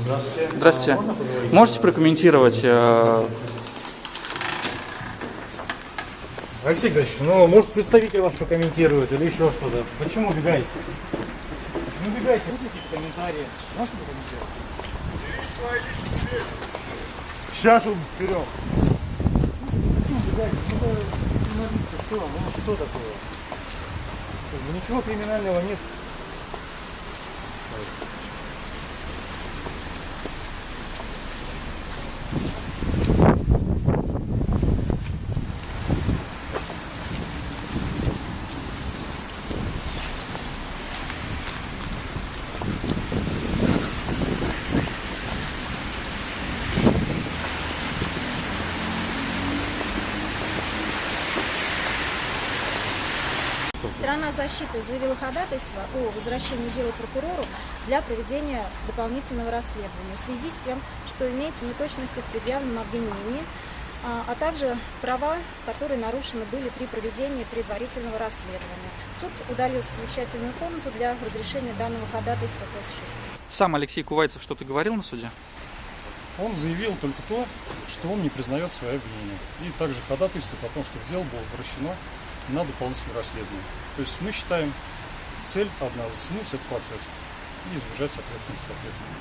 Здравствуйте. Здравствуйте. Можно поговорить? Можете прокомментировать? Алексей Григорьевич, ну, может, представитель ваш прокомментирует или еще что-то. Почему убегаете? Не убегайте, выпустите комментарии. Можете прокомментировать? Сейчас уберем. Ну, убегайте, ну, журналисты, что? Ну, что такое? Ну, ничего криминального нет. Сторона защиты заявила ходатайство о возвращении дела прокурору для проведения дополнительного расследования в связи с тем, что имеются неточности в предъявленном обвинении, а также права, которые нарушены были при проведении предварительного расследования. Суд удалил совещательную комнату для разрешения данного ходатайства по существу. Сам Алексей Кувайцев что-то говорил на суде? Он заявил только то, что он не признает свои обвинения. И также ходатайствует о том, что дело было возвращено на дополнительное расследование. То есть мы считаем, цель одна — затянуть этот процесс и избежать ответственности соответственно.